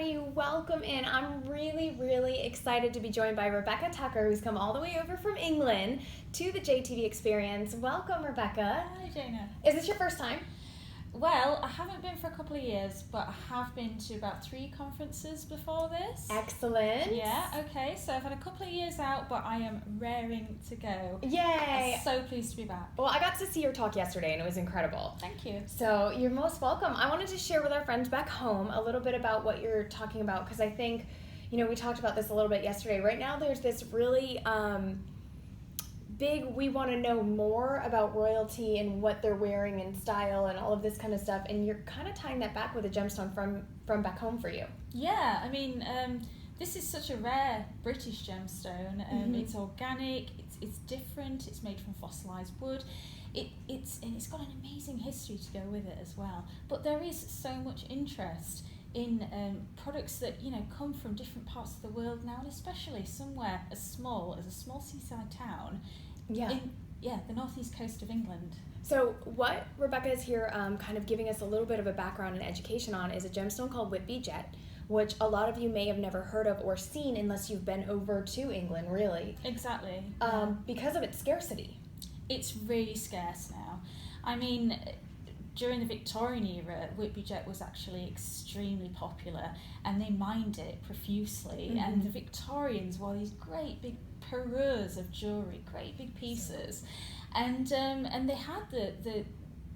everybody, welcome in. I'm really excited to be joined by Rebecca Tucker, who's come all the way over from England to the JTV Experience. Welcome, Rebecca. Hi, Jana. Is this your first time? Well, I haven't been for a couple of years, but I have been to about 3 conferences before this. Excellent. Yeah, okay, so I've had a couple of years out, but I am raring to go. Yay. I'm so pleased to be back. Well, I got to see your talk yesterday, and it was incredible. Thank you. So you're most welcome. I wanted to share with our friends back home a little bit about what you're talking about, because I think, we talked about this a little bit yesterday. Right now, there's this really big, we want to know more about royalty and what they're wearing and style and all of this kind of stuff, and you're kind of tying that back with a gemstone from back home for you. Yeah, I mean, this is such a rare British gemstone. It's organic, it's different, it's made from fossilised wood. It's got an amazing history to go with it as well. But there is so much interest in products that come from different parts of the world now, and especially somewhere as small as a small seaside town. In the northeast coast of England. So what Rebecca is here kind of giving us a little bit of a background and education on is a gemstone called Whitby Jet, which a lot of you may have never heard of or seen unless you've been over to England, really. Exactly. Because of its scarcity. It's really scarce now. I mean, during the Victorian era, Whitby Jet was actually extremely popular, and they mined it profusely. And the Victorians wore these great big parures of jewellery, great big pieces, and they had the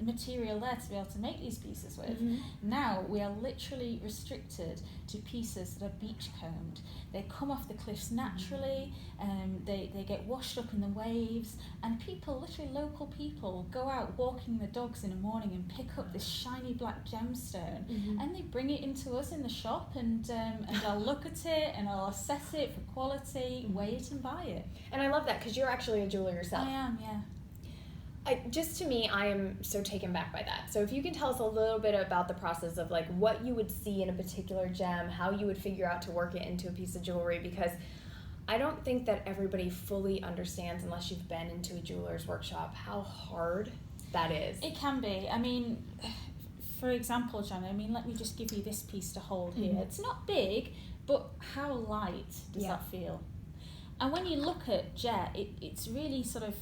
material there to be able to make these pieces with. Now we are literally restricted to pieces that are beach combed. They come off the cliffs naturally, they get washed up in the waves, and literally local people, go out walking the dogs in the morning and pick up this shiny black gemstone, and they bring it into us in the shop, and I'll look at it and I'll assess it for quality, weigh it and buy it. And I love that because you're actually a jeweler yourself. I am, yeah. To me, I am so taken back by that. So if you can tell us a little bit about the process of like what you would see in a particular gem, how you would figure out to work it into a piece of jewelry, because I don't think that everybody fully understands, unless you've been into a jeweler's workshop, how hard that is. It can be. I mean, for example, Jana, let me just give you this piece to hold here. It's not big, but how light does that feel? And when you look at jet, it's really sort of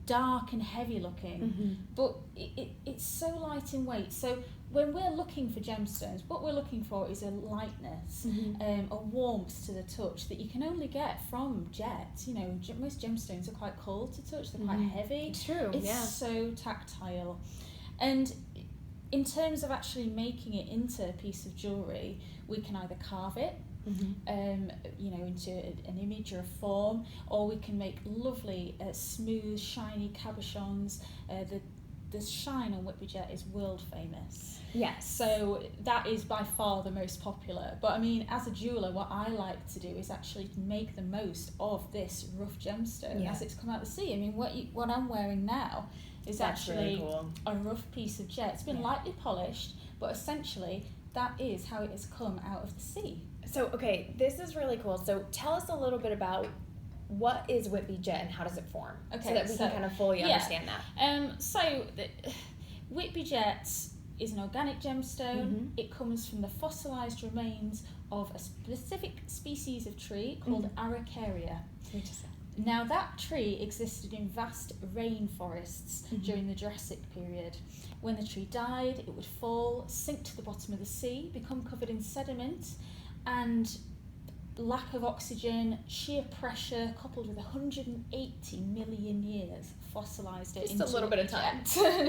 dark and heavy looking, but it's so light in weight. So when we're looking for gemstones, what we're looking for is a lightness, a warmth to the touch that you can only get from jet. Most gemstones are quite cold to touch, they're quite heavy. It's true. It's so tactile. And in terms of actually making it into a piece of jewellery, we can either carve it into an image or a form, or we can make lovely smooth shiny cabochons. The shine on Whitby Jet is world famous. Yes. So that is by far the most popular. But as a jeweler, what I like to do is actually make the most of this rough gemstone as it's come out of the sea. What I'm wearing now is actually really cool. A rough piece of jet. It's been lightly polished, but essentially that is how it has come out of the sea. So, okay, this is really cool. So tell us a little bit about what is Whitby Jet and how does it form? Okay, so that we can kind of fully understand that. Whitby Jet is an organic gemstone. It comes from the fossilised remains of a specific species of tree called Araucaria. Now that tree existed in vast rainforests during the Jurassic period. When the tree died, it would fall, sink to the bottom of the sea, become covered in sediment, and lack of oxygen, sheer pressure, coupled with 180 million years, fossilised it into a little bit of time.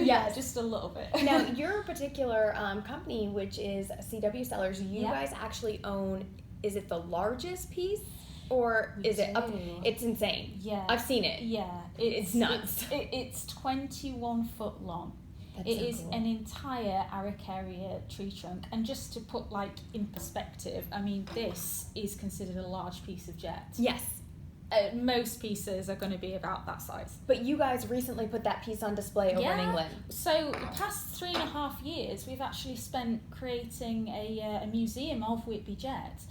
Yeah, just a little bit. Now, your particular company, which is CW Sellers, you guys actually own, is it the largest piece? Or is it up? It's insane. Yeah. I've seen it. Yeah. It's nuts. It's 21 foot long. That's it so is cool. an entire Araucaria tree trunk. And just to put in perspective, this is considered a large piece of jet. Yes. Most pieces are going to be about that size. But you guys recently put that piece on display over in England. So the past 3.5 years, we've actually spent creating a museum of Whitby Jet.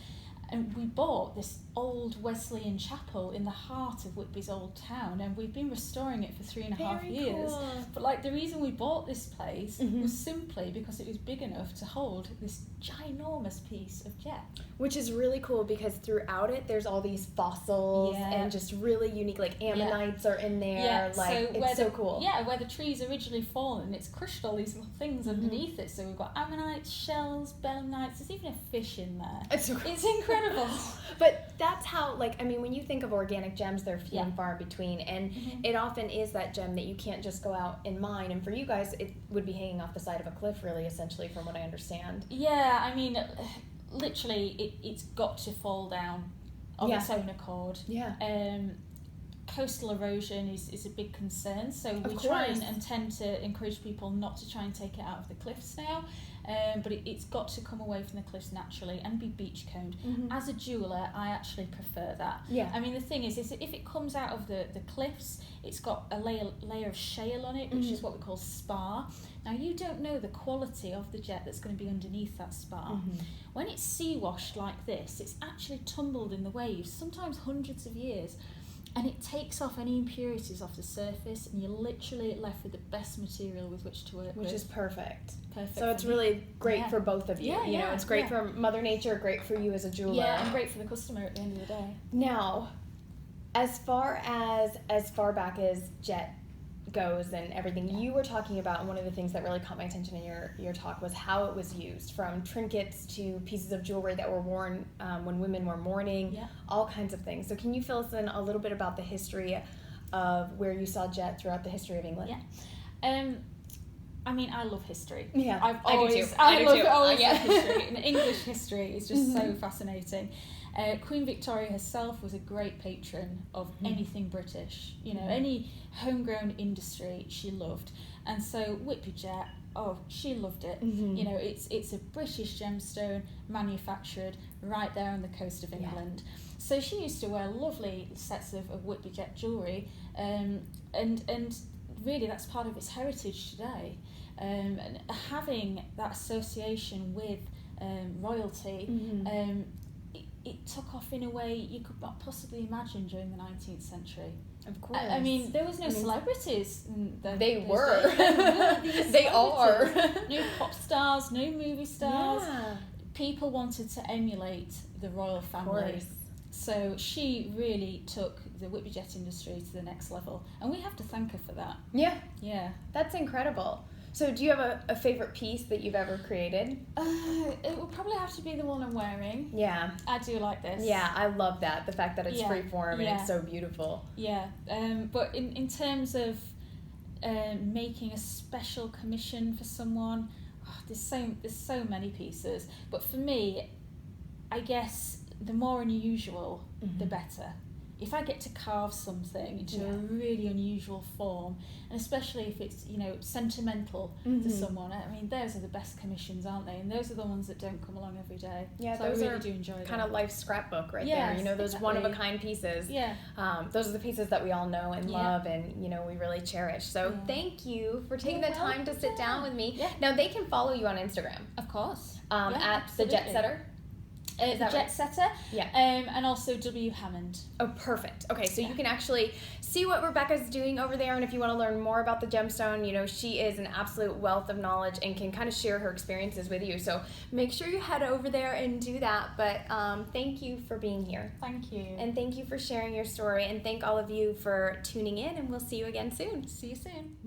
And we bought this old Wesleyan chapel in the heart of Whitby's old town, and we've been restoring it for 3.5 Very years. cool. But like the reason we bought this place Mhm. was simply because it was big enough to hold this ginormous piece of jet. Which is really cool because throughout it there's all these fossils Yeah. and just really unique, like ammonites are in there. Like where it's so cool. Yeah, where the trees originally fallen, it's crushed all these little things underneath it. So we've got ammonites, shells, belemnites. There's even a fish in there. It's incredible. But that's how, like, I mean, when you think of organic gems, they're few Yeah. and far between, and Mhm. it often is that gem that you can't just go out and mine. And for you guys, it would be hanging off the side of a cliff, really, essentially, from what I understand. Yeah, I mean, literally, it's got to fall down of Yeah. its own accord. Yeah. Coastal erosion is a big concern, so we Of try course. and tend to encourage people not to try and take it out of the cliffs now, but it's got to come away from the cliffs naturally and be beach coned. Mhm. As a jeweller, I actually prefer that. Yeah. I mean, the thing is if it comes out of the cliffs, it's got a layer of shale on it, which is what we call spar. Now, you don't know the quality of the jet that's going to be underneath that spar. Mhm. When it's sea washed like this, it's actually tumbled in the waves, sometimes hundreds of years, and it takes off any impurities off the surface, and you're literally left with the best material with which to work with. Which is perfect. Perfect. So it's for me. really great Yeah. for both of you. Yeah, You know, yeah, it's great yeah. for Mother Nature, great for you as a jeweler. Yeah, and great for the customer at the end of the day. Now, as far back as jet goes and everything, you were talking about, and one of the things that really caught my attention in your talk was how it was used, from trinkets to pieces of jewelry that were worn when women were mourning, Yeah. all kinds of things. So can you fill us in a little bit about the history of where you saw jet throughout the history of England? Yeah. I mean, I love history. Yeah, I've I do always, too. I do love too. always Yeah. love history. And English history is just so fascinating. Queen Victoria herself was a great patron of anything British. You know, any homegrown industry she loved. And so Whitby Jet, she loved it. You know, it's a British gemstone manufactured right there on the coast of England. So she used to wear lovely sets of Whitby Jet jewellery, and really that's part of its heritage today. And having that association with royalty, it took off in a way you could not possibly imagine during the 19th century. Of course. I mean, there was no celebrities. They were. These They are. celebrities. No pop stars, no movie stars. Yeah. People wanted to emulate the royal family. Of course. So she really took the Whitby Jet industry to the next level. And we have to thank her for that. Yeah. Yeah. That's incredible. So do you have a favorite piece that you've ever created? It would probably have to be the one I'm wearing. Yeah. I do like this. Yeah, I love that. The fact that it's Yeah, freeform and yeah. it's so beautiful. Yeah. But in terms of making a special commission for someone, there's so many pieces. But for me, I guess the more unusual, the better. If I get to carve something into a really unusual form, and especially if it's, you know, sentimental to someone, I mean, those are the best commissions, aren't they? And those are the ones that don't come along every day. Yeah, so those I really are do enjoy kind of life's scrapbook right Yes, there. You know, those exactly. one-of-a-kind pieces. Yeah. Those are the pieces that we all know and Yeah. love and, you know, we really cherish. So Yeah. thank you for taking You're the time to sit welcome. down with me. Yeah. Now, they can follow you on Instagram Of course. at The absolutely. Jet Setter. Is that Jet right? Setter. Yeah. And also W. Hammond. Oh, perfect. Okay, so Yeah. you can actually see what Rebecca's doing over there, and if you want to learn more about the gemstone, you know, she is an absolute wealth of knowledge and can kind of share her experiences with you. So make sure you head over there and do that. But thank you for being here. Thank you. And thank you for sharing your story, and thank all of you for tuning in, and we'll see you again soon. See you soon.